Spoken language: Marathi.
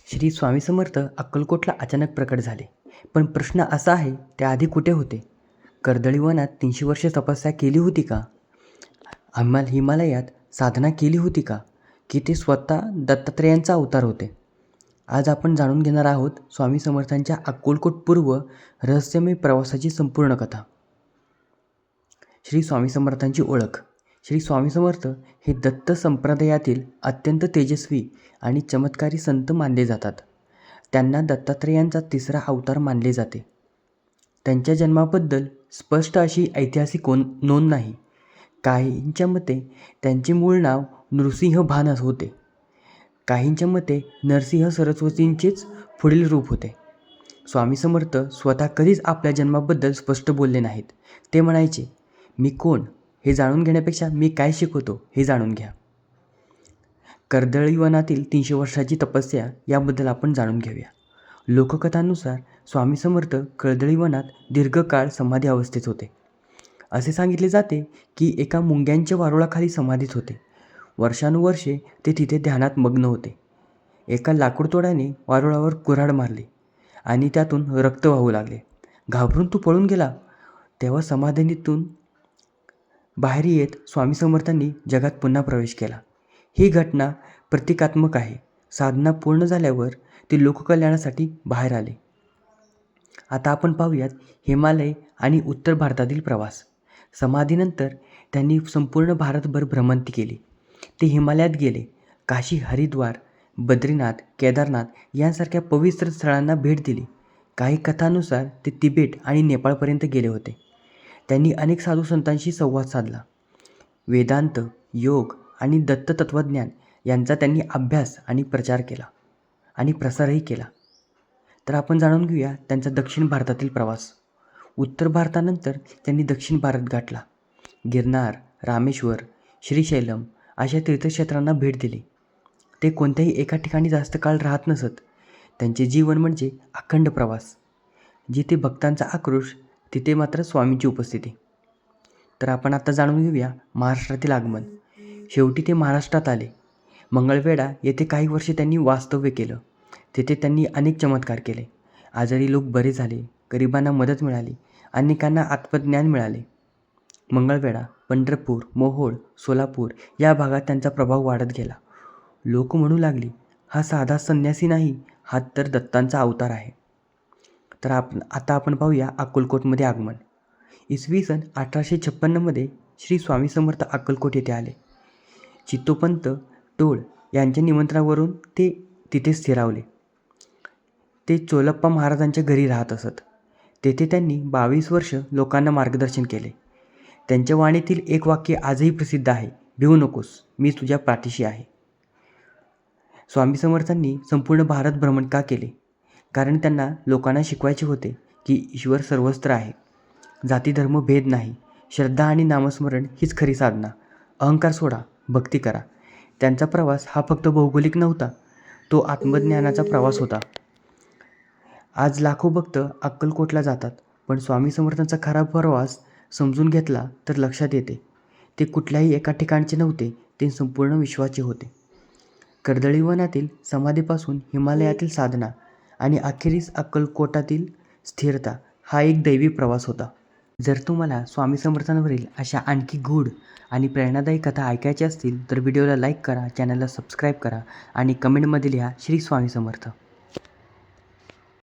श्री स्वामी समर्थ अक्कलकोटला अचानक प्रकट झाले. पण प्रश्न असा आहे, त्याआधी कुठे होते? कर्दळी वनात 300 वर्षे तपस्या केली होती का? हिमालयात साधना केली होती का? की ते स्वतः दत्तात्रेयांचा अवतार होते? आज आपण जाणून घेणार आहोत स्वामी समर्थांच्या अक्कलकोट पूर्व रहस्यमय प्रवासाची संपूर्ण कथा. श्री स्वामी समर्थांची ओळख. श्री स्वामी समर्थ हे दत्त संप्रदायातील अत्यंत तेजस्वी आणि चमत्कारी संत मानले जातात. त्यांना दत्तात्रेयांचा तिसरा अवतार मानले जाते. त्यांच्या जन्माबद्दल स्पष्ट अशी ऐतिहासिक नोंद नाही. काहींच्या मते त्यांचे मूळ नाव नृसिंह भान होते. काहींच्या मते नरसिंह सरस्वतींचेच पुढील रूप होते. स्वामी समर्थ स्वतः कधीच आपल्या जन्माबद्दल स्पष्ट बोलले नाहीत. ते म्हणायचे, मी कोण हे जाणून घेण्यापेक्षा मी काय शिकवतो हे जाणून घ्या. कर्दळी वनातील 300 वर्षाची तपस्या याबद्दल आपण जाणून घेऊया. लोककथांनुसार स्वामी समर्थ कर्दळी वनात दीर्घकाळ समाधी अवस्थेत होते. असे सांगितले जाते की एका मुंग्यांच्या वारुळाखाली समाधीत होते. वर्षानुवर्षे ते तिथे ध्यानात मग्न होते. एका लाकूडतोडाने वारुळावर कुऱ्हाड मारली आणि त्यातून रक्त वाहू लागले. घाबरून तो पळून गेला. तेव्हा समाधीतून बाहेर येत स्वामी समर्थांनी जगात पुन्हा प्रवेश केला. ही घटना प्रतिकात्मक आहे. साधना पूर्ण झाल्यावर ते लोककल्याणासाठी बाहेर आले. आता आपण पाहूयात हिमालय आणि उत्तर भारतातील प्रवास. समाधीनंतर त्यांनी संपूर्ण भारतभर भ्रमंती केली. ते हिमालयात गेले. काशी, हरिद्वार, बद्रीनाथ, केदारनाथ यांसारख्या पवित्र स्थळांना भेट दिली. काही कथांनुसार ते तिबेट आणि नेपाळपर्यंत गेले होते. त्यांनी अनेक साधू संतांशी संवाद साधला. वेदांत, योग आणि दत्त तत्त्वज्ञान यांचा त्यांनी अभ्यास आणि प्रचार केला आणि प्रसारही केला. तर आपण जाणून घेऊया त्यांचा दक्षिण भारतातील प्रवास. उत्तर भारतानंतर त्यांनी दक्षिण भारत गाठला. गिरनार, रामेश्वर, श्रीशैलम अशा तीर्थक्षेत्रांना भेट दिली. ते कोणत्याही एका ठिकाणी जास्त काळ राहत नसत. त्यांचे जीवन म्हणजे अखंड प्रवास. जिथे भक्तांचा आक्रोश तिथे मात्र स्वामींची उपस्थिती. तर आपण आता जाणून घेऊया महाराष्ट्रातील आगमन. शेवटी ते महाराष्ट्रात आले. मंगळवेढा येथे काही वर्षे त्यांनी वास्तव्य केलं. तेथे त्यांनी अनेक चमत्कार केले. आजारी लोक बरे झाले, गरिबांना मदत मिळाली, अनेकांना आत्मज्ञान मिळाले. मंगळवेढा, पंढरपूर, मोहोळ, सोलापूर या भागात त्यांचा प्रभाव वाढत गेला. लोक म्हणू लागली, हा साधा संन्यासी नाही, हा तर दत्तांचा अवतार आहे. तर आता आपण पाहूया अक्कलकोटमध्ये आगमन. इसवी सन 1856 श्री स्वामी समर्थ अक्कलकोट येथे आले. चित्तोपंत टोळ यांच्या निमंत्रणावरून ते तिथे स्थिरावले. ते चोलप्पा महाराजांच्या घरी राहत असत. तेथे त्यांनी 22 वर्ष लोकांना मार्गदर्शन केले. त्यांच्या वाणीतील एक वाक्य आजही प्रसिद्ध आहे, भिवू नकोस, मी तुझ्या पाठीशी आहे. स्वामी समर्थांनी संपूर्ण भारत भ्रमण का केले? कारण त्यांना लोकांना शिकवायचे होते की ईश्वर सर्वत्र आहे. जाती धर्म भेद नाही. श्रद्धा आणि नामस्मरण हीच खरी साधना. अहंकार सोडा, भक्ती करा. त्यांचा प्रवास हा फक्त भौगोलिक नव्हता, तो आत्मज्ञानाचा प्रवास होता. आज लाखो भक्त अक्कलकोटला जातात, पण स्वामी समर्थांचा खरा प्रवास समजून घेतला तर लक्षात येते ते कुठल्याही एका ठिकाणचे नव्हते, ते संपूर्ण विश्वाचे होते. कर्दळी वनातील समाधीपासून हिमालयातील साधना आणि अखेरीस अक्कलकोटातील स्थिरता हा एक दैवी प्रवास होता. जर तुम्हाला स्वामी समर्थांवरील अशा आणखी गूढ आणि प्रेरणादायी कथा ऐकायच्या असतील तर व्हिडिओला लाईक करा, चॅनलला सबस्क्राईब करा आणि कमेंटमध्ये लिहा श्री स्वामी समर्थ.